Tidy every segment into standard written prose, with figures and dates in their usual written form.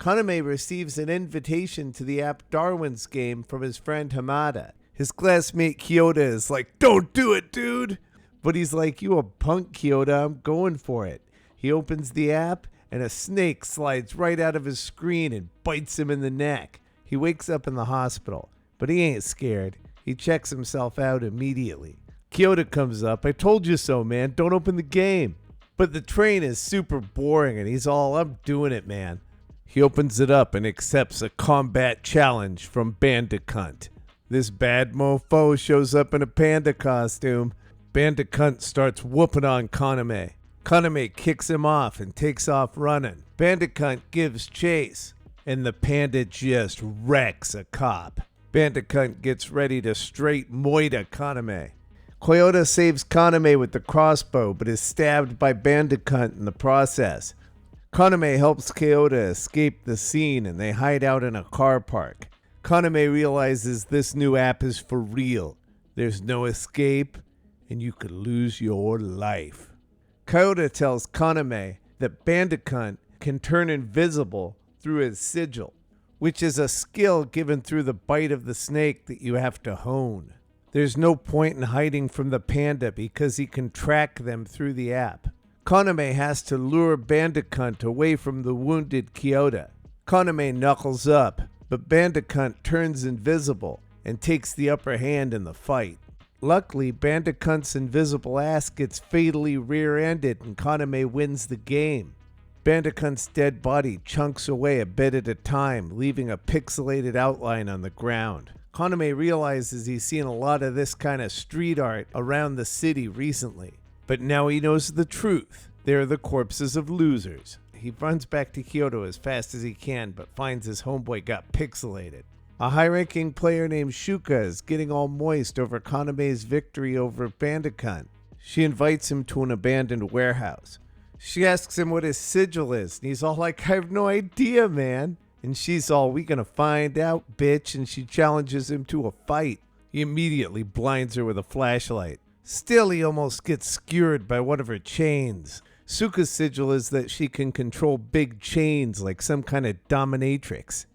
Kaname receives an invitation to the app Darwin's game from his friend Hamada. His classmate Kyoto is like, "Don't do it, dude!" But he's like, "You a punk, Kyoto, I'm going for it." He opens the app, and a snake slides right out of his screen and bites him in the neck. He wakes up in the hospital, but he ain't scared. He checks himself out immediately. Kyoto comes up. "I told you so, man. Don't open the game." But the train is super boring, and he's all, "I'm doing it, man." He opens it up and accepts a combat challenge from Bandicunt. This bad mofo shows up in a panda costume. Bandicunt starts whooping on Kaname. Kaname kicks him off and takes off running. Bandicunt gives chase, and the panda just wrecks a cop. Bandicunt gets ready to straight moita Kaname. Kyoto saves Kaname with the crossbow, but is stabbed by Bandicunt in the process. Kaname helps Kyoto escape the scene, and they hide out in a car park. Kaname realizes this new app is for real. There's no escape, and you could lose your life. Kyoto tells Kaname that Bandicunt can turn invisible through his sigil, which is a skill given through the bite of the snake that you have to hone. There's no point in hiding from the panda because he can track them through the app. Kaname has to lure Bandicunt away from the wounded Kyoto. Kaname knuckles up, but Bandicunt turns invisible and takes the upper hand in the fight. Luckily, Bandicunt's invisible ass gets fatally rear-ended and Kaname wins the game. Bandicunt's dead body chunks away a bit at a time, leaving a pixelated outline on the ground. Kaname realizes he's seen a lot of this kind of street art around the city recently, but now he knows the truth. They're the corpses of losers. He runs back to Kyoto as fast as he can, but finds his homeboy got pixelated. A high-ranking player named Shuka is getting all moist over Kaname's victory over Bandicunt. She invites him to an abandoned warehouse. She asks him what his sigil is, and he's all like, "I have no idea, man." And she's all, "We gonna find out, bitch," and she challenges him to a fight. He immediately blinds her with a flashlight. Still, he almost gets skewered by one of her chains. Suka's sigil is that she can control big chains like some kind of dominatrix.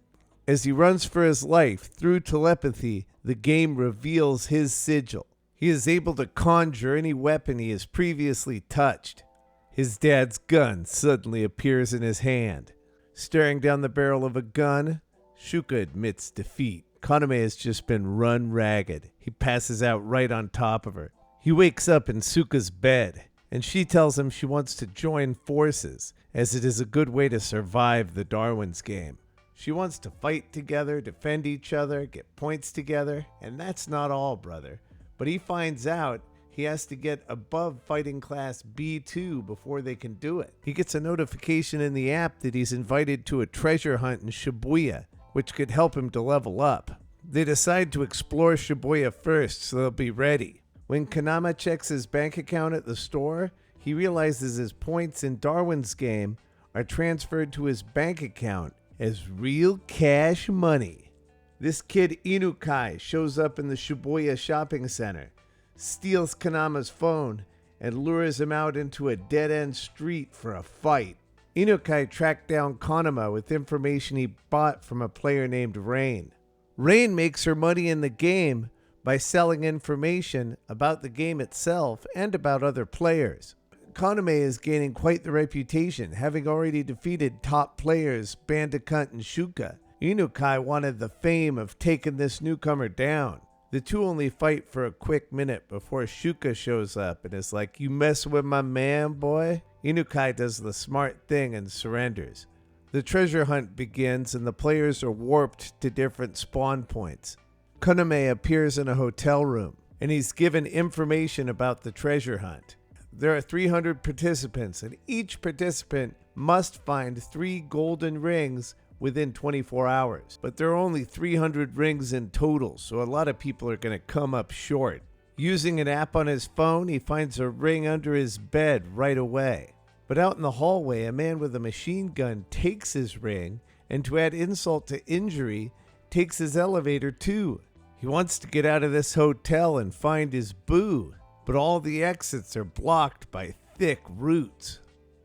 As he runs for his life, through telepathy, the game reveals his sigil. He is able to conjure any weapon he has previously touched. His dad's gun suddenly appears in his hand. Staring down the barrel of a gun, Shuka admits defeat. Kaname has just been run ragged. He passes out right on top of her. He wakes up in Suka's bed, and she tells him she wants to join forces, as it is a good way to survive the Darwin's game. She wants to fight together, defend each other, get points together, and that's not all, brother. But he finds out he has to get above fighting class B2 before they can do it. He gets a notification in the app that he's invited to a treasure hunt in Shibuya, which could help him to level up. They decide to explore Shibuya first, so they'll be ready. When Kanama checks his bank account at the store, he realizes his points in Darwin's game are transferred to his bank account as real cash money. This kid Inukai shows up in the Shibuya shopping center, steals Kanama's phone, and lures him out into a dead-end street for a fight. Inukai tracked down Kanama with information he bought from a player named Rain. Rain makes her money in the game by selling information about the game itself and about other players. Kaname is gaining quite the reputation, having already defeated top players Bandicunt and Shuka. Inukai wanted the fame of taking this newcomer down. The two only fight for a quick minute before Shuka shows up and is like, "You mess with my man, boy?" Inukai does the smart thing and surrenders. The treasure hunt begins and the players are warped to different spawn points. Kaname appears in a hotel room and he's given information about the treasure hunt. There are 300 participants, and each participant must find 3 golden rings within 24 hours. But there are only 300 rings in total, so a lot of people are going to come up short. Using an app on his phone, he finds a ring under his bed right away. But out in the hallway, a man with a machine gun takes his ring, and to add insult to injury, takes his elevator too. He wants to get out of this hotel and find his boo, but all the exits are blocked by thick roots.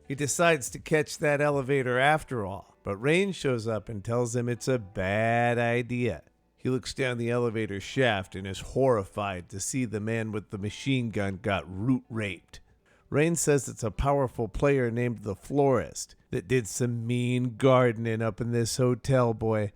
He decides to catch that elevator after all, But Rain shows up and tells him it's a bad idea. He looks down the elevator shaft and is horrified to see the man with the machine gun got root raped. Rain says it's a powerful player named the Florist that did some mean gardening up in this hotel, boy.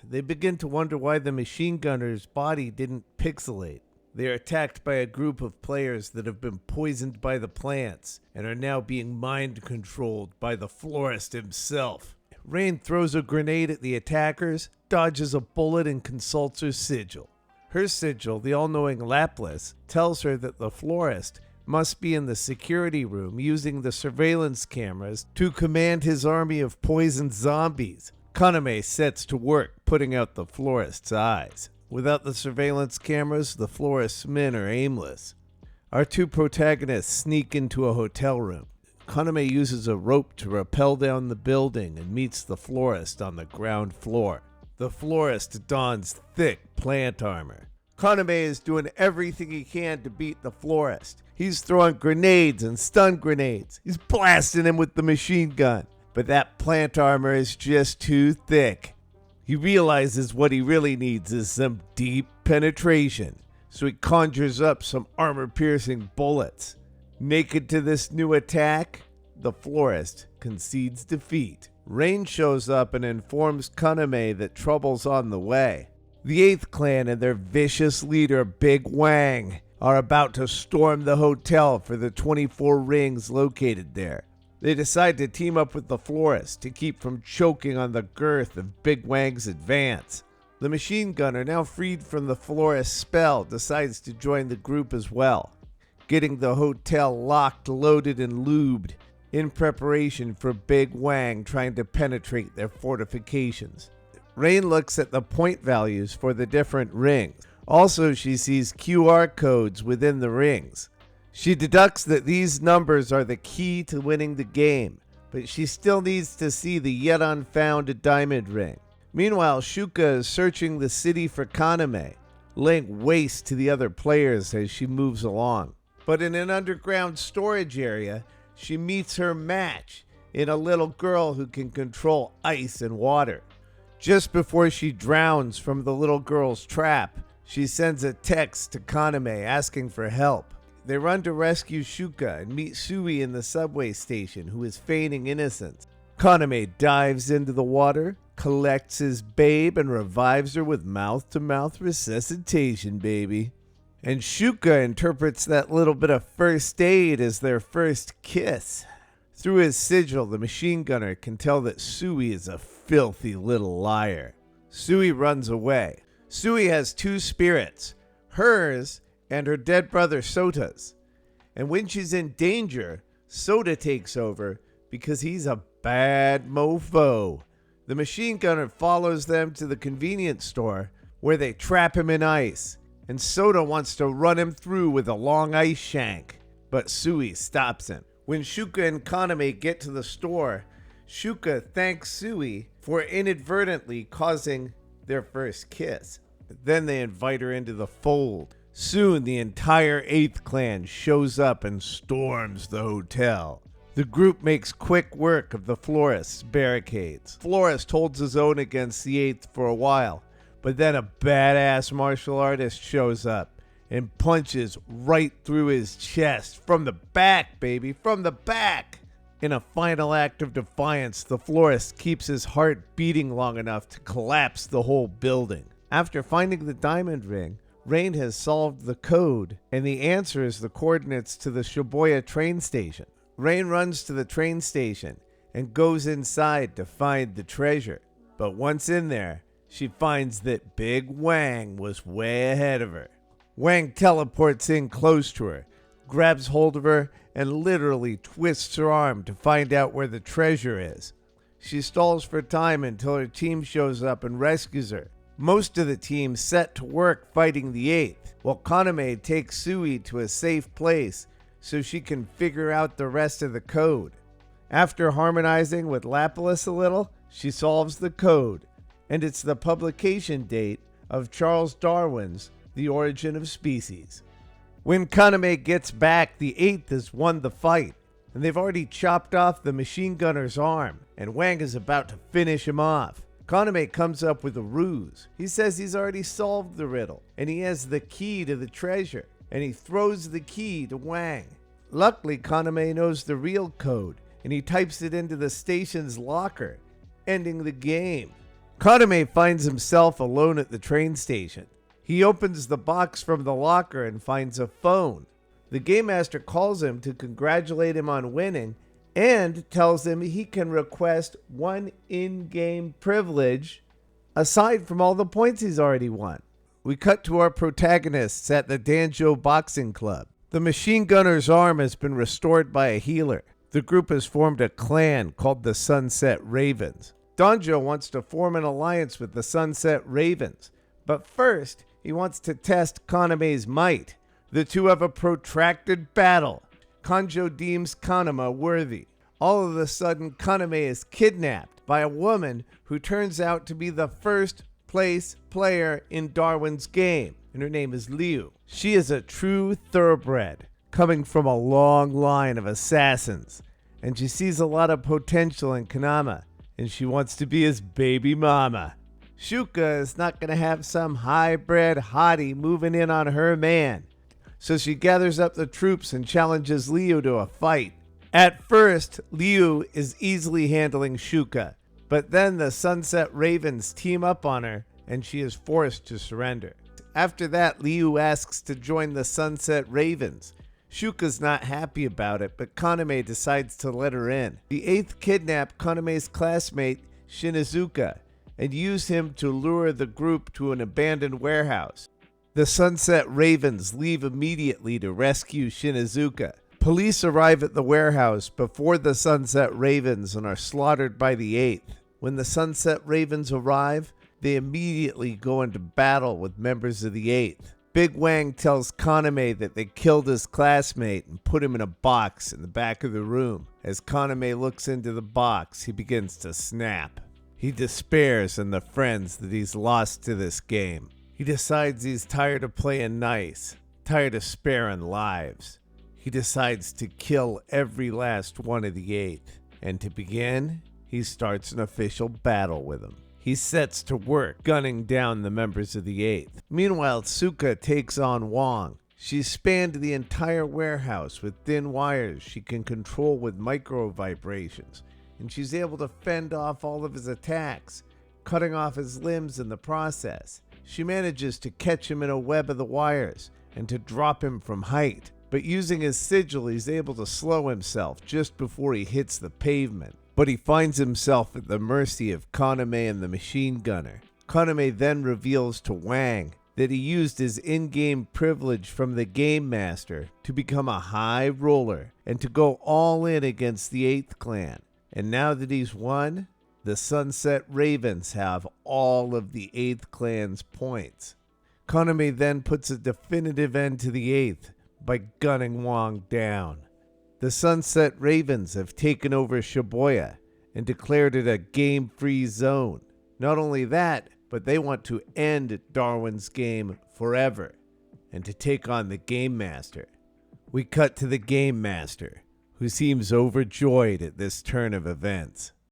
They begin to wonder why the machine gunner's body didn't pixelate. They are attacked by a group of players that have been poisoned by the plants and are now being mind-controlled by the Florist himself. Rain throws a grenade at the attackers, dodges a bullet, and consults her sigil. Her sigil, the all-knowing Laplace, tells her that the Florist must be in the security room using the surveillance cameras to command his army of poisoned zombies. Kaname sets to work putting out the Florist's eyes. Without the surveillance cameras, the Florist's men are aimless. Our two protagonists sneak into a hotel room. Kaname uses a rope to rappel down the building and meets the Florist on the ground floor. The Florist dons thick plant armor. Kaname is doing everything he can to beat the Florist. He's throwing grenades and stun grenades. He's blasting him with the machine gun. But that plant armor is just too thick. He realizes what he really needs is some deep penetration, so he conjures up some armor-piercing bullets. Naked to this new attack, the Florist concedes defeat. Rain shows up and informs Kaname that trouble's on the way. The 8th clan and their vicious leader, Big Wang, are about to storm the hotel for the 24 rings located there. They decide to team up with the Florist to keep from choking on the girth of Big Wang's advance. The machine gunner, now freed from the Florist's spell, decides to join the group as well, getting the hotel locked, loaded, and lubed in preparation for Big Wang trying to penetrate their fortifications. Rain looks at the point values for the different rings. Also, she sees QR codes within the rings. She deducts that these numbers are the key to winning the game, but she still needs to see the yet unfound diamond ring. Meanwhile, Shuka is searching the city for Kaname, laying waste to the other players as she moves along. But in an underground storage area, she meets her match in a little girl who can control ice and water. Just before she drowns from the little girl's trap, she sends a text to Kaname asking for help. They run to rescue Shuka and meet Sui in the subway station, who is feigning innocence. Kaname dives into the water, collects his babe, and revives her with mouth-to-mouth resuscitation, baby. And Shuka interprets that little bit of first aid as their first kiss. Through his sigil, the machine gunner can tell that Sui is a filthy little liar. Sui runs away. Sui has two spirits, hers and her dead brother Sota's. And when she's in danger, Sota takes over because he's a bad mofo. The machine gunner follows them to the convenience store where they trap him in ice, and Sota wants to run him through with a long ice shank, but Sui stops him. When Shuka and Kaname get to the store, Shuka thanks Sui for inadvertently causing their first kiss. Then they invite her into the fold. Soon the entire 8th clan shows up and storms the hotel. The group makes quick work of the Florist's barricades. Florist holds his own against the 8th for a while, but then a badass martial artist shows up and punches right through his chest. From the back, baby, from the back! In a final act of defiance, the Florist keeps his heart beating long enough to collapse the whole building. After finding the diamond ring, Rain has solved the code, and the answer is the coordinates to the Shibuya train station. Rain runs to the train station and goes inside to find the treasure. But once in there, she finds that Big Wang was way ahead of her. Wang teleports in close to her, grabs hold of her, and literally twists her arm to find out where the treasure is. She stalls for time until her team shows up and rescues her. Most of the team set to work fighting the 8th, while Kaname takes Sui to a safe place so she can figure out the rest of the code. After harmonizing with Laplace a little, she solves the code, and it's the publication date of Charles Darwin's The Origin of Species. When Kaname gets back, the 8th has won the fight. and they've already chopped off the machine gunner's arm, and Wang is about to finish him off. Kaname comes up with a ruse. He says he's already solved the riddle, and he has the key to the treasure, and he throws the key to Wang. Luckily, Kaname knows the real code, and he types it into the station's locker, ending the game. Kaname finds himself alone at the train station. He opens the box from the locker and finds a phone. The game master calls him to congratulate him on winning and tells him he can request one in-game privilege aside from all the points he's already won. We cut to our protagonists at the Danjo Boxing Club. The machine gunner's arm has been restored by a healer. The group has formed a clan called the Sunset Ravens. Danjo wants to form an alliance with the Sunset Ravens, but first he wants to test Kaname's might. The two have a protracted battle. Kanjo deems Kanama worthy. All of a sudden, Kaname is kidnapped by a woman who turns out to be the first place player in Darwin's game, and her name is Liu. She is a true thoroughbred, coming from a long line of assassins, and she sees a lot of potential in Kanama, and she wants to be his baby mama. Shuka is not going to have some high-bred hottie moving in on her man, so she gathers up the troops and challenges Liu to a fight. At first, Liu is easily handling Shuka, but then the Sunset Ravens team up on her and she is forced to surrender. After that, Liu asks to join the Sunset Ravens. Shuka's not happy about it, but Kaname decides to let her in. The 8th kidnap Kaname's classmate Shinizuka and use him to lure the group to an abandoned warehouse. The Sunset Ravens leave immediately to rescue Shinizuka. Police arrive at the warehouse before the Sunset Ravens and are slaughtered by the 8th. When the Sunset Ravens arrive, they immediately go into battle with members of the 8th. Big Wang tells Kaname that they killed his classmate and put him in a box in the back of the room. As Kaname looks into the box, he begins to snap. He despairs in the friends that he's lost to this game. He decides he's tired of playing nice, tired of sparing lives. He decides to kill every last one of the 8th. And to begin, he starts an official battle with them. He sets to work, gunning down the members of the 8th. Meanwhile, Tsuka takes on Wang. She's spanned the entire warehouse with thin wires she can control with micro vibrations, and she's able to fend off all of his attacks, cutting off his limbs in the process. She manages to catch him in a web of the wires and to drop him from height, but using his sigil he's able to slow himself just before he hits the pavement. But he finds himself at the mercy of Kaname and the machine gunner. Kaname then reveals to Wang that he used his in-game privilege from the Game Master to become a high roller and to go all in against the 8th clan. And now that he's won, the Sunset Ravens have all of the 8th clan's points. Kaname then puts a definitive end to the 8th by gunning Wang down. The Sunset Ravens have taken over Shibuya and declared it a game-free zone. Not only that, but they want to end Darwin's game forever and to take on the Game Master. We cut to the Game Master, who seems overjoyed at this turn of events.